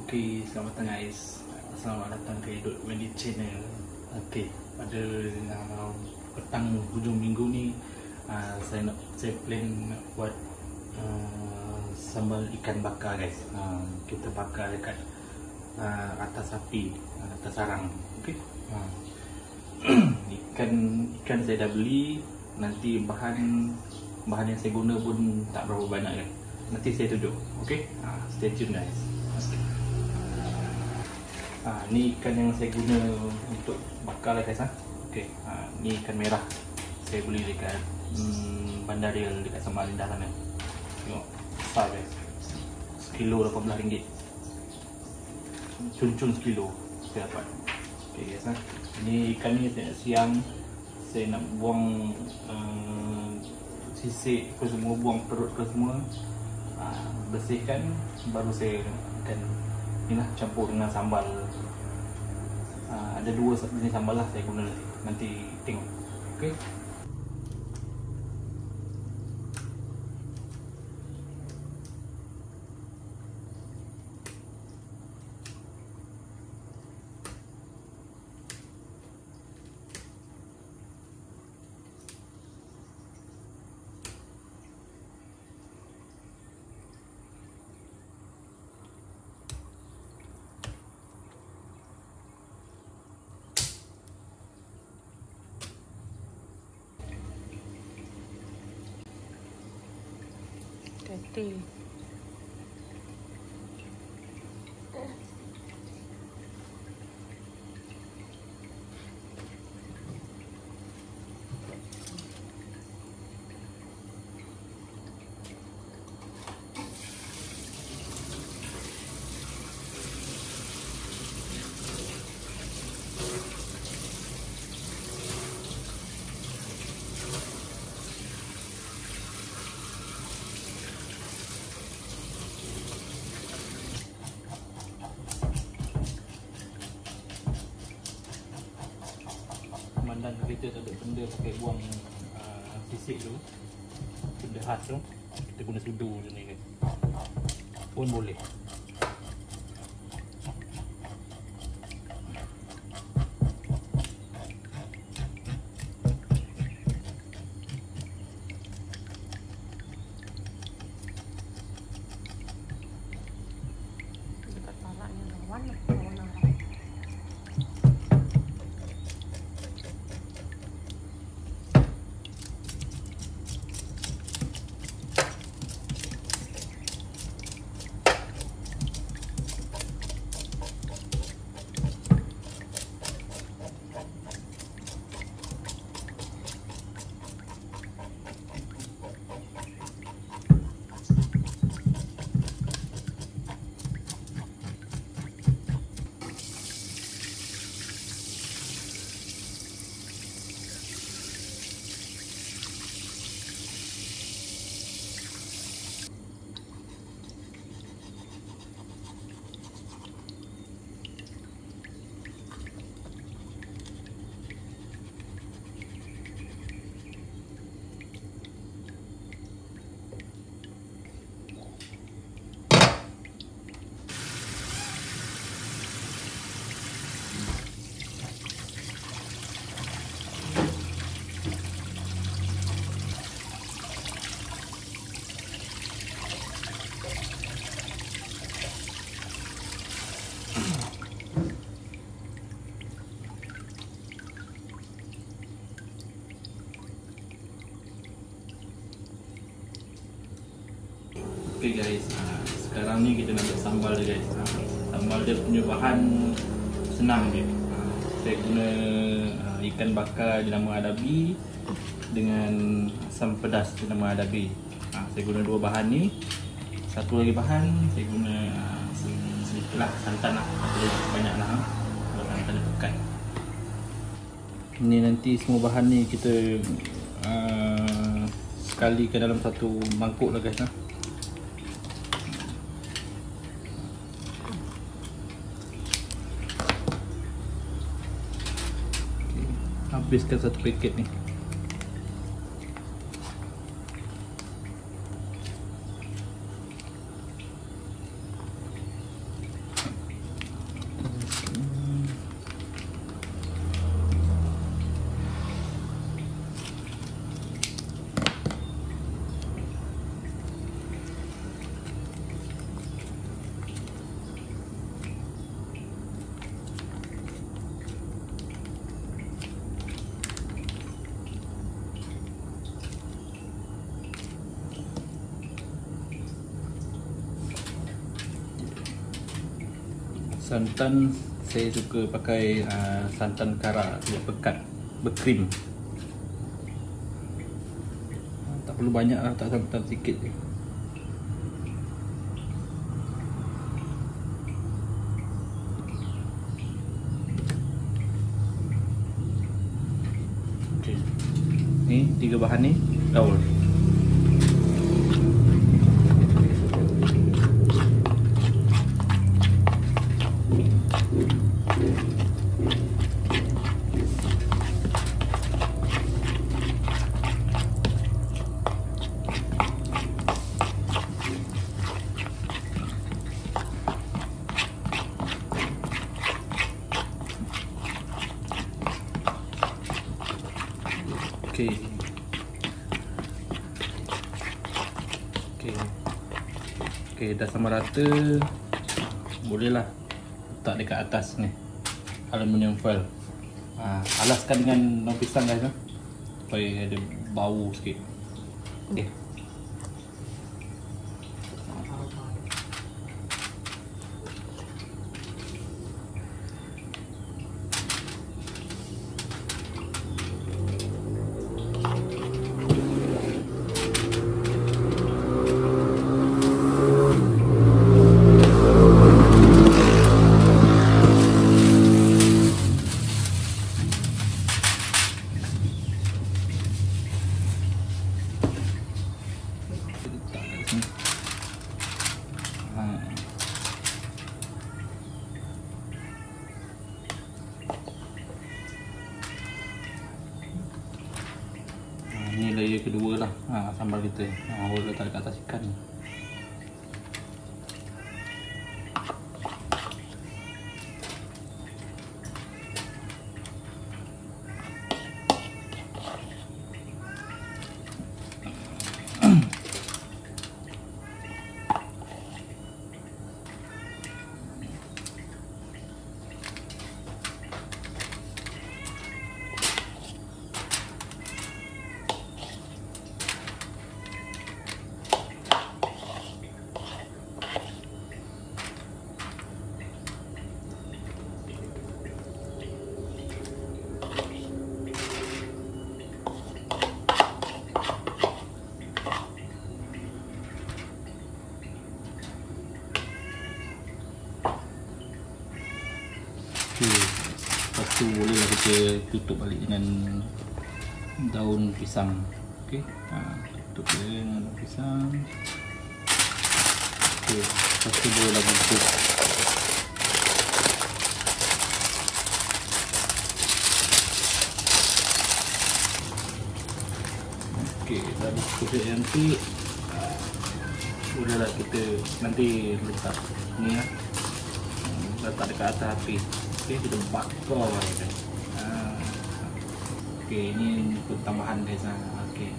Okay, selamat datang guys. Selamat datang ke Hidup Wendy Channel. Okay, pada petang hujung minggu ni saya plan nak buat sambal ikan bakar guys. Kita bakar dekat atas api, atas sarang. Okay. Ikan saya dah beli. Nanti bahan yang saya guna pun tak berapa banyak kan. Nanti saya tunjuk. Okay, stay tune guys. Ni ikan yang saya guna untuk bakar lah guys. Okay, ni ikan merah saya beli dekat Bandar Riau dekat Samarinda sana. Tengok, besar guys, sekilo RM18. Cun-cun sekilo saya dapat. Okay guys, ni ikan ni siang saya nak buang sisik ke semua, buang perut ke semua, bersihkan, baru saya akan inilah campur dengan sambal. Ada dua jenis sambal lah saya guna nanti tengok. Okay. Hati. Dan kita tak ada benda pakai buang sisik tu, benda khas tu, kita guna sudu je ni guys, pun boleh. Dekat palanya lawan. Okay guys, sekarang ni kita nak buat sambal dia guys. Sambal dia punya bahan senang je. Saya guna ikan bakar jenama adabi dengan asam pedas jenama adabi. Saya guna dua bahan ni. Satu lagi bahan saya guna sedikit lah santan lah, tak banyak lah. Kalau santan dia pekat. Ini nanti semua bahan ni kita sekali ke dalam satu mangkuk lah guys. Habiskan satu paket ni. Santan saya suka pakai santan kara tidak pekat, berkrim. Tak perlu banyak lah, tak santan sikit je. Okay. Ni 3 bahan ni daun. Okey. Okey. Okey, dah sama rata. Bolehlah letak dekat atas ni aluminium foil. Alaskan dengan daun pisang guys, supaya ada bau sikit. Okey. Ini layer kedua lah sambal kita. Boleh letak kat atas ikan ni. Lepas tu bolehlah kita tutup balik dengan daun pisang. Okey, tutup dia dengan daun pisang. Okey, lepas tu bolehlah bungkus. Okey, dah bungkus dia cantik. Bolehlah kita nanti letak ni lah, letak dekat atas api. Okey, kita bakar guys. Okey, ini untuk tambahan guys. Okey,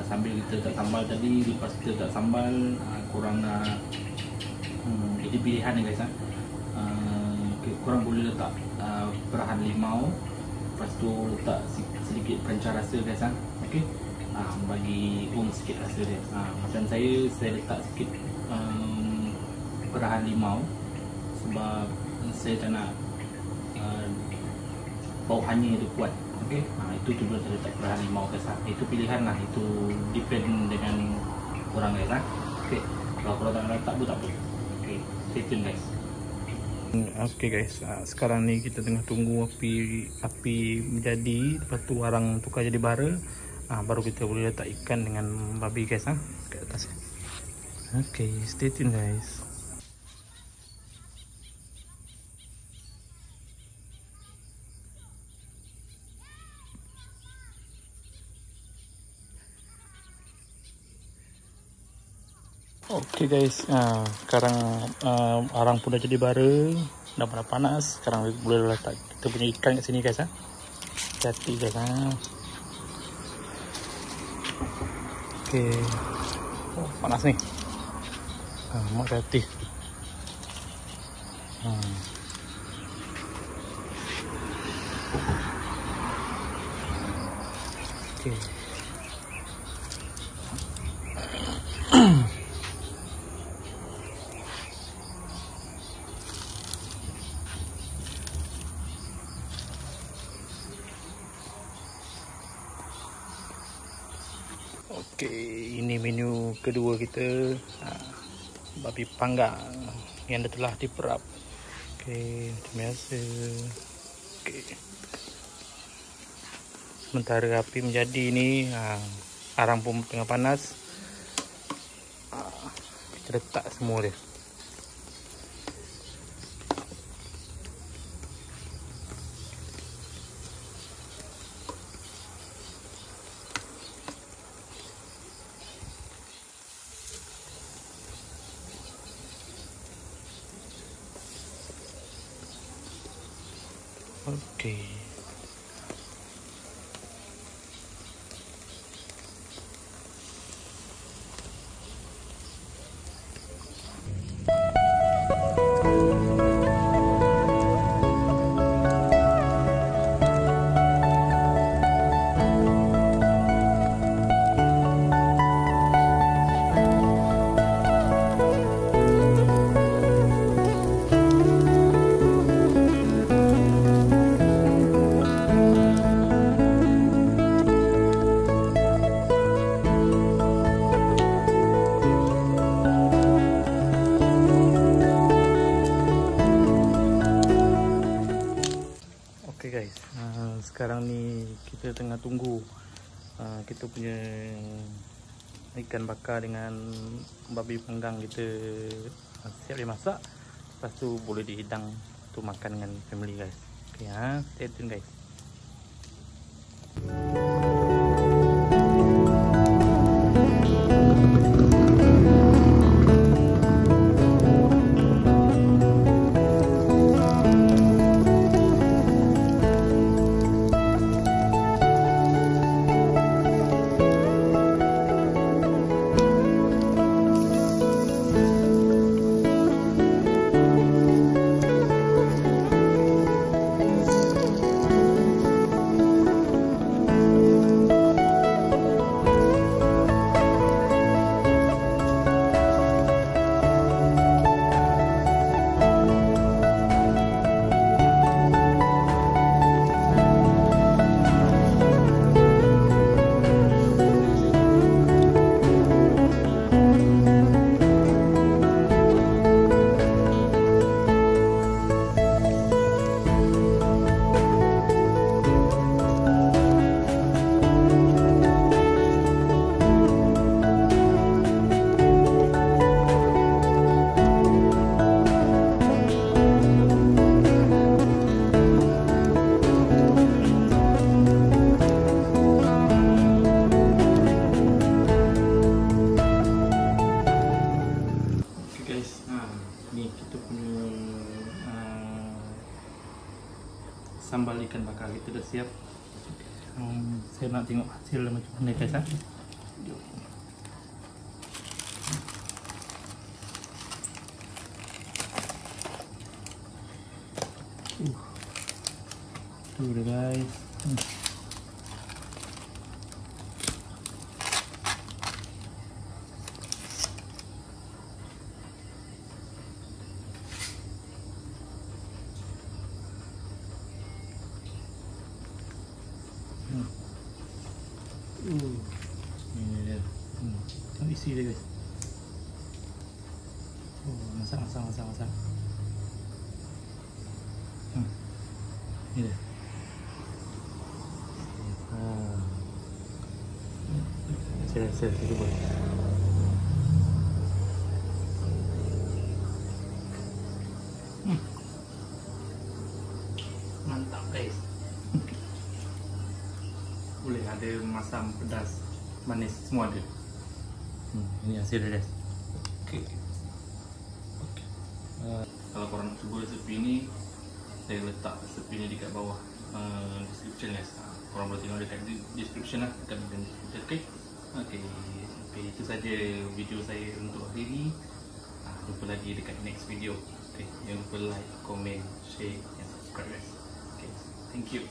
sambil kita letak sambal tadi, lepas kita letak sambal, korang nak ini pilihan ni guys. Okay, korang boleh letak perahan limau, lepas tu letak sedikit pancar rasa guys. Okey, bagi sikit rasa dia. Macam saya letak sikit perahan limau sebab saya tak nak bau hanyir tu kuat. Okey, itu tujuan saya letak perahan limau guys. Itu pilihan lah, itu depend dengan korang guys. Okey, kalau korang tak nak letak pun tak apa. Okey, stay tune guys. Okey guys, sekarang ni kita tengah tunggu api menjadi, lepas tu arang tukar jadi bara. Baru kita boleh letak ikan dengan babi guys kat atas. Okey, stay tune guys. Okey guys, sekarang arang pun dah jadi bara, dah panas. Sekarang boleh letak kita punya ikan kat sini guys. Hati guys. Okey, panas ni. Mak hati. Okey. Okey, ini menu kedua kita. Babi panggang yang telah diperap. Okey, macam biasa. Okey. Sementara api menjadi ni, arang pun tengah panas. Kita letak semua dia. Okey. Guys, sekarang ni kita tengah tunggu kita punya ikan bakar dengan babi panggang kita siap dimasak. Lepas tu boleh dihidang untuk makan dengan family guys. Okay, stay tune guys. Ni kita punya sambal ikan bakar kita dah siap. Saya nak tengok hasil macam mana guys. Tu dah guys. Ini dia. Tengok isi dia guys. Masak. Ini dia. Saya cuba. Mantap guys. Boleh ada masam, pedas, manis, semua ada. Ini hasil dia guys. Okay. Kalau korang nak cuba resepi ni, saya letak resepi ni dekat bawah description guys. Korang boleh tengok dekat description lah, dekat description. Okay, itu saja video saya untuk hari ni. Jumpa lagi dekat next video. Okay, jangan lupa like, comment, share dan subscribe guys. Okay, thank you.